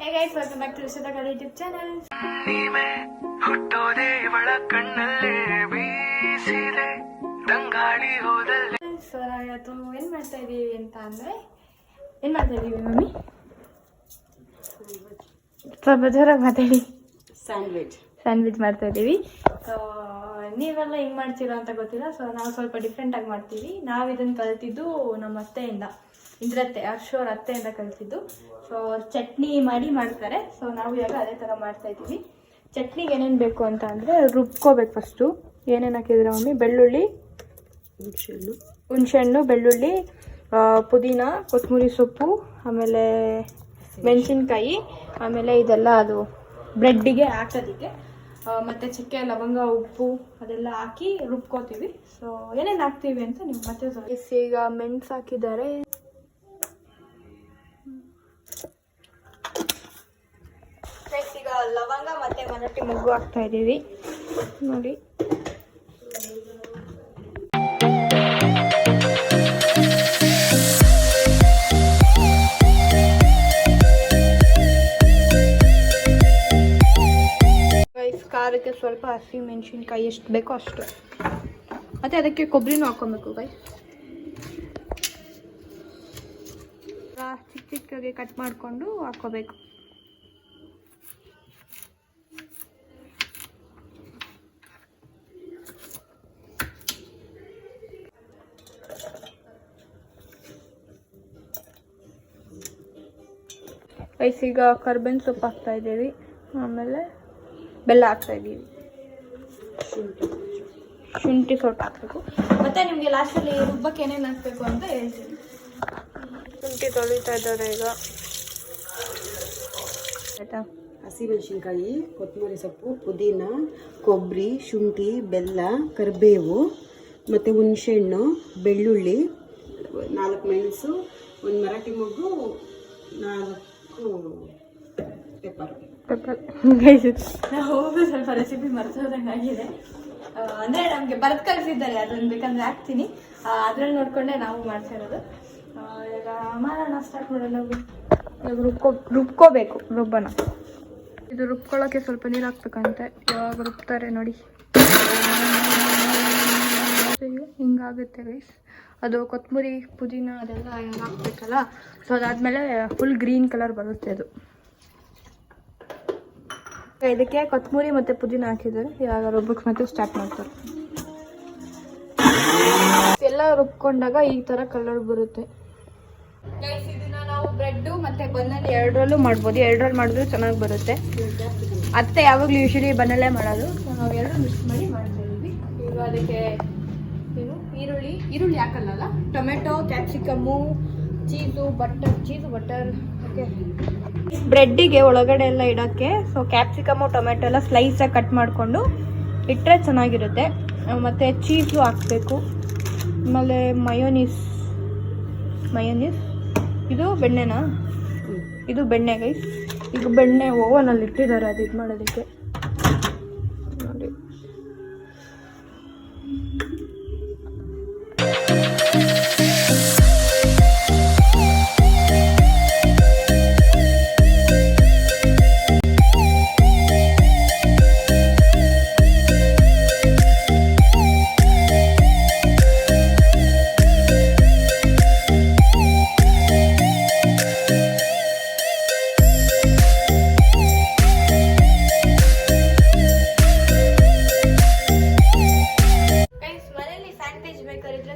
Hey guys, welcome back to Rishita Kala YouTube channel. So ನಾವಿವತ್ತು ಏನು ಮಾಡ್ತಾ ಇದೀವಿ ಅಂತ ಅಂದ್ರೆ ಏನು ಮಾಡ್ತಾ ಇದೀವಿ ಮಮ್ಮಿ? ಸ್ವಲ್ಪ ಜೋರಾಗಿ ಮಾತಾಡಿ. ಸ್ಯಾಂಡ್ವಿಚ್ ಮಾಡ್ತಾ ಇದೀವಿ. ಸೊ ನೀವೆಲ್ಲ ಹೆಂಗ್ ಮಾಡ್ತೀರಾ ಅಂತ ಗೊತ್ತಿಲ್ಲ. ಸೊ ನಾವು ಸ್ವಲ್ಪ ಡಿಫ್ರೆಂಟ್ ಆಗಿ ಮಾಡ್ತೀವಿ. ನಾವು ಇದನ್ನ ಕಲ್ತಿದ್ದು ನಮ್ಮ ಅತ್ತೆಯಿಂದ, ಇಂದ್ರತ್ತೆ ಅರ್ಶೋರ್ ಅತ್ತೆಯಿಂದ ಕಲ್ತಿದ್ದು. ಸೊ ಚಟ್ನಿ ಮಾಡ್ತಾರೆ. ಸೊ ನಾವು ಇವಾಗ ಅದೇ ಥರ ಮಾಡ್ತಾ ಇದ್ದೀವಿ. ಚಟ್ನಿಗೆ ಏನೇನು ಬೇಕು ಅಂತ ಅಂದರೆ ರುಬ್ಕೋಬೇಕು ಫಸ್ಟು. ಏನೇನು ಹಾಕಿದ್ರೆ ಮಮ್ಮಿ? ಬೆಳ್ಳುಳ್ಳಿ, ಹುಣಸೆಹಣ್ಣು, ಬೆಳ್ಳುಳ್ಳಿ, ಪುದೀನ, ಕೊತ್ತಂಬರಿ ಸೊಪ್ಪು, ಆಮೇಲೆ ಮೆಣಸಿನ್ಕಾಯಿ, ಆಮೇಲೆ ಇದೆಲ್ಲ ಅದು ಬ್ರೆಡ್ಡಿಗೆ ಹಾಕೋದಕ್ಕೆ, ಮತ್ತು ಚಕ್ಕೆ, ಲವಂಗ, ಉಪ್ಪು ಅದೆಲ್ಲ ಹಾಕಿ ರುಬ್ಕೋತೀವಿ. ಸೊ ಏನೇನು ಹಾಕ್ತೀವಿ ಅಂತ ನೀವು ಮತ್ತೆ ಈಗ ಮೆಣಸು ಹಾಕಿದ್ದಾರೆ. ಈಗ ಲವಂಗ ಮತ್ತು ಮರಾಠಿ ಮೊಗ್ಗು ಹಾಕ್ತಾ ಇದ್ದೀವಿ ನೋಡಿ. ಖಾರಕ್ಕೆ ಸ್ವಲ್ಪ ಹಸಿ ಮೆಣಸಿನ್ಕಾಯಿ ಎಷ್ಟು ಬೇಕೋ ಅಷ್ಟು, ಮತ್ತು ಅದಕ್ಕೆ ಕೊಬ್ಬರಿನೂ ಹಾಕ್ಕೊಬೇಕು ಗೈ. ಚಿಕ್ಕ ಚಿಕ್ಕಗೆ ಕಟ್ ಮಾಡಿಕೊಂಡು ಹಾಕ್ಕೋಬೇಕು. ಈಗ ಕರ್ಬೇವಿನ ಸೊಪ್ಪು ಹಾಕ್ತಾ ಇದ್ದೀವಿ, ಆಮೇಲೆ ಬೆಲ್ಲ ಹಾಕ್ತಾ ಇದ್ದೀವಿ, ಶುಂಠಿ ಸ್ವಲ್ಪ ಹಾಕಬೇಕು. ಮತ್ತು ನಿಮಗೆ ಲಾಸ್ಟಲ್ಲಿ ರುಬ್ಬಕ್ಕೆ ಏನೇನು ಹಾಕಬೇಕು ಅಂತ ಹೇಳ್ತೀನಿ. ಶುಂಠಿ ತೊಳಿತಾ ಇದ್ದಾರೆ ಈಗ. ಆಯಿತಾ? ಹಸಿಮೆಣಸಿನ್ಕಾಯಿ, ಕೊತ್ತಂಬರಿ ಸೊಪ್ಪು, ಪುದೀನ, ಕೊಬ್ಬರಿ, ಶುಂಠಿ, ಬೆಲ್ಲ, ಕರಿಬೇವು, ಮತ್ತು ಹುಣಸೆಹಣ್ಣು, ಬೆಳ್ಳುಳ್ಳಿ, 4 ಮೆಣಸು, 1 ಮರಾಠಿ ಮೊಗ್ಗು, 4 ಪೆಪ್ಪರ್. ನಾವು ಸ್ವಲ್ಪ ರೆಸಿಪಿ ಮರ್ತೋದಂಗೆ ಆಗಿದೆ. ಅಂದರೆ ನಮಗೆ ಬರೆದು ಕಳಿಸಿದ್ದಾರೆ, ಅದನ್ನು ಬೇಕಂದ್ರೆ ಹಾಕ್ತೀನಿ. ಅದ್ರಲ್ಲಿ ನೋಡಿಕೊಂಡೆ ನಾವು ಮಾಡ್ತಾ ಇರೋದು. ಈಗ ಮಾಡೋಣ, ಸ್ಟಾರ್ಟ್ ಮಾಡೋಣ. ಇವಾಗ ರುಬ್ಕೋಬೇಕು ರುಬ್ಬನ. ಇದು ರುಬ್ಕೊಳ್ಳೋಕ್ಕೆ ಸ್ವಲ್ಪ ನೀರು ಹಾಕ್ಬೇಕಂತೆ. ಇವಾಗ ರುಬ್ತಾರೆ ನೋಡಿ, ಹಿಂಗಾಗುತ್ತೆ ಗೈಸ್. ಅದು ಕೊತ್ತಂಬರಿ, ಪುದೀನ ಅದೆಲ್ಲ ಹಾಕ್ಬೇಕಲ್ಲ. ಸೊ ಅದಾದಮೇಲೆ ಫುಲ್ ಗ್ರೀನ್ ಕಲರ್ ಬರುತ್ತೆ ಅದು. ಇದಕ್ಕೆ ಕೊತ್ತಂಬರಿ ಮತ್ತು ಪುದೀನ ಹಾಕಿದ್ದಾರೆ. ಇವಾಗ ರುಬ್ಬಕ್ಕೆ ಮತ್ತೆ ಸ್ಟಾರ್ಟ್ ಮಾಡ್ತಾರೆ. ಎಲ್ಲ ರುಬ್ಕೊಂಡಾಗ ಈ ಥರ ಕಲರ್ ಬರುತ್ತೆ. ಇದನ್ನ ನಾವು ಬ್ರೆಡ್ಡು ಮತ್ತು ಬನ್ನಲ್ಲಿ ಎರಡರಲ್ಲೂ ಮಾಡ್ಬೋದು. ಎರಡರಲ್ಲಿ ಮಾಡಿದ್ರು ಚೆನ್ನಾಗಿ ಬರುತ್ತೆ. ಅತ್ತೆ ಯಾವಾಗಲೂ ಯೂಶಲಿ ಬನ್ನಲ್ಲೇ ಮಾಡೋದು. ಸೊ ನಾವು ಎರಡು ಮಿಕ್ಸ್ ಮಾಡಿ ಮಾಡ್ತಾ ಇದ್ವಿ. ಈಗ ಅದಕ್ಕೆ ಏನು ಈರುಳ್ಳಿ ಹಾಕಲ್ಲ, tomato, capsicum, cheese butter. Okay, ಬ್ರೆಡ್ಡಿಗೆ ಒಳಗಡೆ ಎಲ್ಲ ಇಡೋಕ್ಕೆ ಸೊ ಕ್ಯಾಪ್ಸಿಕಮ್ಮು, ಟೊಮೆಟೊ ಎಲ್ಲ ಸ್ಲೈಸಾಗಿ ಕಟ್ ಮಾಡಿಕೊಂಡು ಇಟ್ಟರೆ ಚೆನ್ನಾಗಿರುತ್ತೆ. ಮತ್ತು ಚೀಸು ಹಾಕಬೇಕು. ಆಮೇಲೆ ಮಯೋನೀಸ್. ಇದು ಬೆಣ್ಣೆನಾ? ಇದು ಬೆಣ್ಣೆ ಗೈಸ್. ಈಗ ಬೆಣ್ಣೆ ಓವನಲ್ಲಿ ಇಟ್ಟಿದ್ದಾರೆ ಅದು ಇದು ಮಾಡೋದಕ್ಕೆ ನೋಡಿ.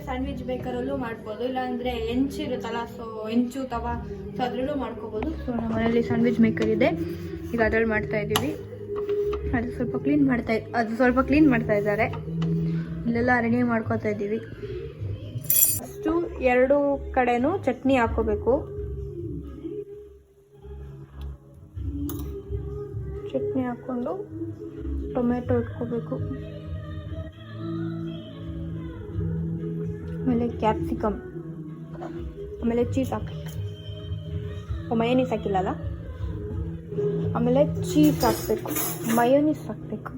ಸ್ಯಾಂಡ್ವಿಚ್ ಬೇಕರಲ್ಲೂ ಮಾಡ್ಬೋದು, ಇಲ್ಲಾಂದರೆ ಹೆಂಚಿರುತ್ತಲ್ಲ, ಸೊ ಹೆಂಚು ತವಾ, ಸೊ ಅದರಲ್ಲೂ ಮಾಡ್ಕೋಬೋದು. ಸೊ ನಮ್ಮ ಮನೇಲಿ ಸ್ಯಾಂಡ್ವಿಚ್ ಮೇಕರ್ ಇದೆ. ಈಗ ಅದ್ರಲ್ಲಿ ಮಾಡ್ತಾ ಇದ್ದೀವಿ. ಅದು ಸ್ವಲ್ಪ ಕ್ಲೀನ್ ಮಾಡ್ತಾ ಇದ್ದಾರೆ. ಇಲ್ಲೆಲ್ಲ ರೆಡಿ ಮಾಡ್ಕೋತಾ ಇದ್ದೀವಿ. ಫಸ್ಟು 2 ಕಡೆನೂ ಚಟ್ನಿ ಹಾಕ್ಕೋಬೇಕು. ಚಟ್ನಿ ಹಾಕ್ಕೊಂಡು ಟೊಮೆಟೊ ಇಟ್ಕೋಬೇಕು. ಆಮೇಲೆ ಕ್ಯಾಪ್ಸಿಕಮ್, ಆಮೇಲೆ ಚೀಸ್ ಹಾಕಬೇಕು. ಮಯೋನೀಸ್ ಹಾಕಿಲ್ಲಲ್ಲ, ಆಮೇಲೆ ಚೀಸ್ ಹಾಕಬೇಕು, ಮಯೋನೀಸ್ ಹಾಕಬೇಕು.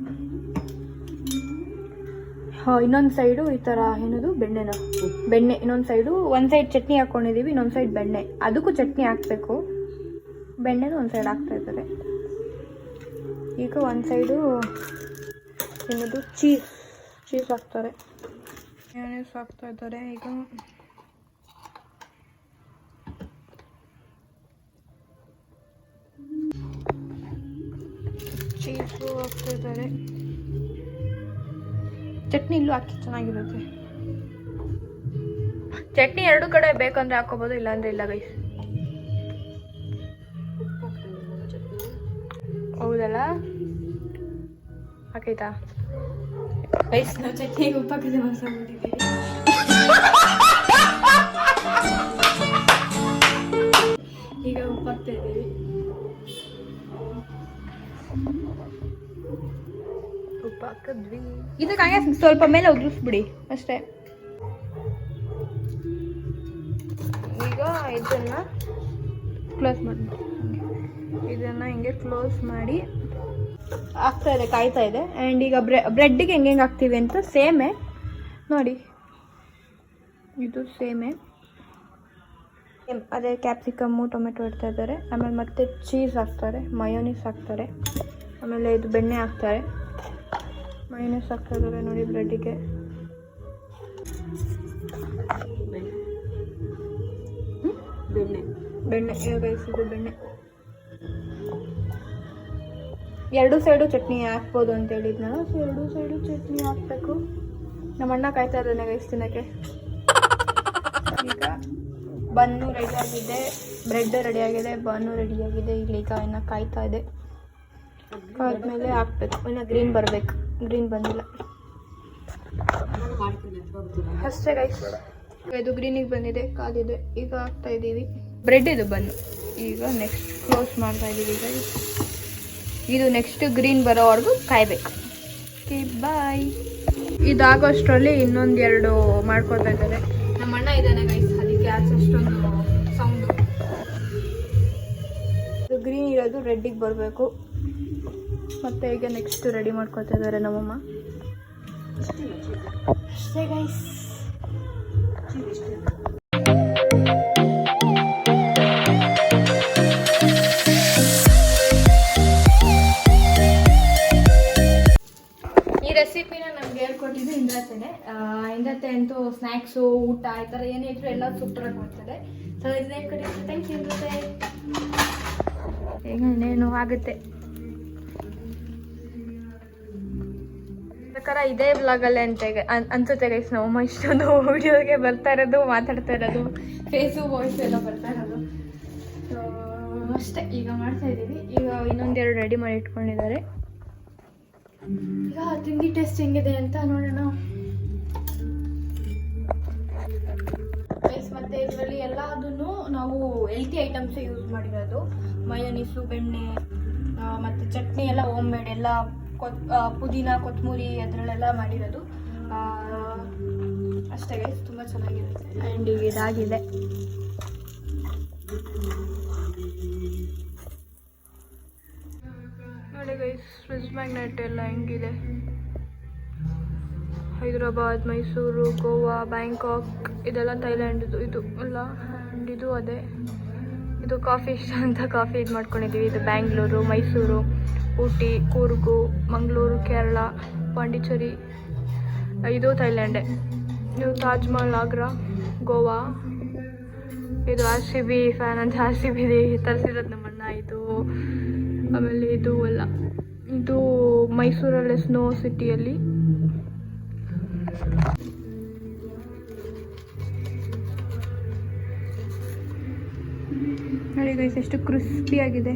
ಇನ್ನೊಂದು ಸೈಡು ಈ ಥರ ಏನದು ಬೆಣ್ಣೆ ಇನ್ನೊಂದು ಸೈಡು, ಒಂದು ಸೈಡ್ ಚಟ್ನಿ ಹಾಕ್ಕೊಂಡಿದ್ದೀವಿ, ಇನ್ನೊಂದು ಸೈಡ್ ಬೆಣ್ಣೆ. ಅದಕ್ಕೂ ಚಟ್ನಿ ಹಾಕಬೇಕು. ಬೆಣ್ಣೆನೂ ಒಂದು ಸೈಡ್ ಹಾಕ್ತಾ ಇದ್ದಾರೆ. ಈಗ ಒಂದು ಸೈಡು ಏನದು ಚೀಸ್ ಹಾಕ್ತಾರೆ. ಮಯೋನೀಸ್ ಹಾಕ್ತಾ ಇದ್ದಾರೆ. ಈಗ ಚೀಸು ಹಾಕ್ತಾ ಇದ್ದಾರೆ. ಚಟ್ನಿ ಇಲ್ಲೂ ಹಾಕಿ ಚೆನ್ನಾಗಿರುತ್ತೆ. ಚಟ್ನಿ ಎರಡು ಕಡೆ ಬೇಕಂದ್ರೆ ಹಾಕೋಬೋದು, ಇಲ್ಲಾಂದ್ರೆ ಇಲ್ಲ ಗೈಸ್. ಹೌದಲ್ಲ, ಹಾಕೈತಾ ಗೈಸ್? ನಾವು ಚಟ್ನಿಗೆ ಉಪ್ಪು ಹಾಕದೆ ಮಸಾಬಿಟ್ಟಿದ್ದೀವಿ. ಈಗ ಉಪ್ಪು ಹಾಕ್ತಾ ಇದ್ದೀವಿ. ಉಪ್ಪು ಹಾಕಿದ್ವಿ. ಇದಕ್ಕೆ ಸ್ವಲ್ಪ ಮೇಲೆ ಉದುರಿಸ್ಬಿಡಿ ಅಷ್ಟೇ. ಈಗ ಇದನ್ನು ಕ್ಲೋಸ್ ಮಾಡಿ, ಇದನ್ನು ಹಿಂಗೆ ಕ್ಲೋಸ್ ಮಾಡಿ ಆಗ್ತಾ ಇದೆ, ಕಾಯ್ತಾ ಇದೆ. ಆ್ಯಂಡ್ ಈಗ ಬ್ರೆಡ್ಡಿಗೆ ಹೆಂಗೆ ಹಾಕ್ತೀವಿ ಅಂತ ಸೇಮೇ ನೋಡಿ, ಇದು ಸೇಮೇ ಅದೇ ಕ್ಯಾಪ್ಸಿಕಮ್ಮು ಟೊಮೆಟೊ ಇಡ್ತಾ ಇದ್ದಾರೆ. ಆಮೇಲೆ ಮತ್ತೆ ಚೀಸ್ ಹಾಕ್ತಾರೆ, ಮಯೋನೀಸ್ ಹಾಕ್ತಾರೆ, ಆಮೇಲೆ ಇದು ಬೆಣ್ಣೆ ಹಾಕ್ತಾರೆ, ಮಯೋನೀಸ್ ಹಾಕ್ತಾ ಇದ್ದಾರೆ ನೋಡಿ ಬ್ರೆಡ್ಡಿಗೆ. ಬೆಣ್ಣೆ ಬೇಯಿಸಿದ್ದು ಬೆಣ್ಣೆ. ಎರಡು ಸೈಡು ಚಟ್ನಿ ಹಾಕ್ಬೋದು ಅಂತ ಹೇಳಿದ್ನಲ್ಲ, ಸೊ ಎರಡು ಸೈಡು ಚಟ್ನಿ ಹಾಕ್ಬೇಕು. ನಮ್ಮ ಅಣ್ಣ ಕಾಯ್ತಾ ಇದ್ದಾನೆ ಗೈಸ್ ತಿನ್ನಕ್ಕೆ. ಈಗ ಬನ್ನು ರೆಡಿಯಾಗಿದೆ, ಬ್ರೆಡ್ ರೆಡಿಯಾಗಿದೆ, ಬನ್ನು ರೆಡಿಯಾಗಿದೆ. ಇಲ್ಲಿ ಈಗ ಇನ್ನು ಕಾಯ್ತಾ ಇದೆ. ಕಾದ್ಮೇಲೆ ಹಾಕ್ಬೇಕು. ಇನ್ನು ಗ್ರೀನ್ ಬರಬೇಕು, ಗ್ರೀನ್ ಬಂದಿಲ್ಲ ಅಷ್ಟೇ ಗೈಸ್. ಇದು ಗ್ರೀನಿಗೆ ಬಂದಿದೆ, ಕಾದಿದೆ. ಈಗ ಹಾಕ್ತಾ ಇದ್ದೀವಿ ಬ್ರೆಡ್. ಇದು ಬನ್ನು. ಈಗ ನೆಕ್ಸ್ಟ್ ಕ್ಲೋಸ್ ಮಾಡ್ತಾ ಇದ್ದೀವಿ ಗೈಸ್. ಇದು ನೆಕ್ಸ್ಟ್ ಗ್ರೀನ್ ಬರೋವರೆಗೂ ಕಾಯ್ಬೇಕು. Okay bye. ಇದಾಗೋಷ್ಟರಲ್ಲಿ ಇನ್ನೊಂದು ಎರಡು ಮಾಡ್ಕೊತಾ ಇದ್ದಾರೆ. ನಮ್ಮ ಅಣ್ಣ ಇದ್ದಾನೆ ಗೈಸ್, ಅದಕ್ಕೆ ಅಷ್ಟೊಂದು ಸೌಂಡು. ಇದು ಗ್ರೀನ್ ಇರೋದು ರೆಡ್ಡಿಗೆ ಬರಬೇಕು. ಮತ್ತೆ ಈಗ ನೆಕ್ಸ್ಟ್ ರೆಡಿ ಮಾಡ್ಕೊತಾ ಇದ್ದಾರೆ ನಮ್ಮಮ್ಮ. ಅಷ್ಟೇ ಗೈಸ್. ರೆಸಿಪಿನ ನಮ್ಗೆ ಹೇಳ್ಕೊಟ್ಟಿದ್ದು ಇಂದ್ರತೆನೆ. ಇಂದ್ರತೆ ಅಂತೂ ಸ್ನ್ಯಾಕ್ಸು, ಊಟ ಈ ಥರ ಏನೇ ಇದ್ರು ಎಲ್ಲ ಸೂಪರಾಗಿ ಮಾಡ್ತಾರೆ. ಸೊ ಇದನ್ನೇ ಕಡೆ ಥ್ಯಾಂಕ್ಸ್ ಇಂದ್ರತೆ. ಈಗ ಇನ್ನೇನು ಆಗುತ್ತೆ ಪ್ರಕಾರ ಇದೇ ವ್ಲಾಗಲ್ಲೇ ಅಂತ ಅನ್ಸುತ್ತೆ ಗೈಸ್. ನಮ್ಮಮ್ಮ ಇಷ್ಟೊಂದು ವಿಡಿಯೋಗೆ ಬರ್ತಾ ಇರೋದು, ಮಾತಾಡ್ತಾ ಇರೋದು, ಫೇಸು ವಾಯ್ಸು ಎಲ್ಲ ಬರ್ತಾ ಇರೋದು. ಸೊ ಅಷ್ಟೇ, ಈಗ ಮಾಡ್ತಾ ಇದ್ದೀವಿ. ಈಗ ಇನ್ನೊಂದೆರಡು ರೆಡಿ ಮಾಡಿ ಇಟ್ಕೊಂಡಿದ್ದಾರೆ. ಈಗ ತಿಂಡಿ ಟೇಸ್ಟ್ ಹೆಂಗಿದೆ ಅಂತ ನೋಡೋಣ. ಮತ್ತೆ ಇದರಲ್ಲಿ ಎಲ್ಲದನ್ನು ನಾವು ಹೆಲ್ತಿ ಐಟಮ್ಸ್ ಯೂಸ್ ಮಾಡಿರೋದು. ಮಯೋನೀಸು, ಬೆಣ್ಣೆ, ಮತ್ತು ಚಟ್ನಿ ಎಲ್ಲ ಹೋಮ್ ಮೇಡ್, ಎಲ್ಲ ಪುದೀನ, ಕೊತ್ತಂಬರಿ ಅದರಲ್ಲೆಲ್ಲ ಮಾಡಿರೋದು. ಅಷ್ಟೇ ಗೈಸ್, ತುಂಬ ಚೆನ್ನಾಗಿರುತ್ತೆ. ಆ್ಯಂಡ್ ಈಗ ಇದಾಗಿದೆ. ನೋಡಿ ಗೈಸ್, ಫ್ರಿಜ್ ಮ್ಯಾಗ್ನೆಟ್ ಎಲ್ಲ ಹೆಂಗಿದೆ. ಹೈದರಾಬಾದ್, ಮೈಸೂರು, ಗೋವಾ, ಬ್ಯಾಂಕಾಕ್ ಇದೆಲ್ಲ ಥೈಲ್ಯಾಂಡ್ದು. ಇದು ಎಲ್ಲ ಆ್ಯಂಡ್ ಇದು ಅದೇ. ಇದು ಕಾಫಿ ಇಷ್ಟ ಅಂತ ಕಾಫಿ ಇದು ಮಾಡ್ಕೊಂಡಿದ್ದೀವಿ. ಇದು ಬ್ಯಾಂಗ್ಳೂರು, ಮೈಸೂರು, ಊಟಿ, ಕೂರ್ಗು, ಮಂಗಳೂರು, ಕೇರಳ, ಪಾಂಡಿಚೇರಿ. ಇದು ಥೈಲ್ಯಾಂಡೆ. ಇದು ತಾಜ್ ಮಹಲ್, ಆಗ್ರಾ, ಗೋವಾ. ಇದು RCB ಫ್ಯಾನ್ ಅಂತ RCB ತರಿಸಿರೋದು ನಮ್ಮಣ್ಣ. ಇದು ಆಮೇಲೆ ಇದು ಎಲ್ಲ, ಇದು ಮೈಸೂರಲ್ಲಿ ಸ್ನೋ ಸಿಟಿಯಲ್ಲಿ. ನೋಡಿ ಗೈಸ್ ಎಷ್ಟು ಕ್ರಿಸ್ಪಿ ಆಗಿದೆ.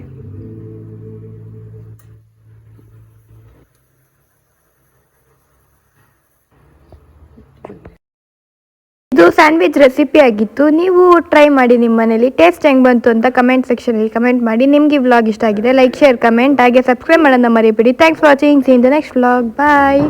ಇದು ಸ್ಯಾಂಡ್ವಿಚ್ ರೆಸಿಪಿ ಆಗಿತ್ತು. ನೀವು ಟ್ರೈ ಮಾಡಿ ನಿಮ್ಮ ಮನೇಲಿ. ಟೇಸ್ಟ್ ಹೆಂಗೆ ಬಂತು ಅಂತ ಕಮೆಂಟ್ ಸೆಕ್ಷನಲ್ಲಿ ಕಮೆಂಟ್ ಮಾಡಿ. ನಿಮಗೆ ವ್ಲಾಗ್ ಇಷ್ಟ ಆಗಿದೆ ಲೈಕ್, ಶೇರ್, ಕಮೆಂಟ್ ಹಾಗೆ ಸಬ್ಸ್ಕ್ರೈಬ್ ಮಾಡೋದನ್ನ ಮರಿಬೇಡಿ. Thanks for watching. See in the next vlog. Bye.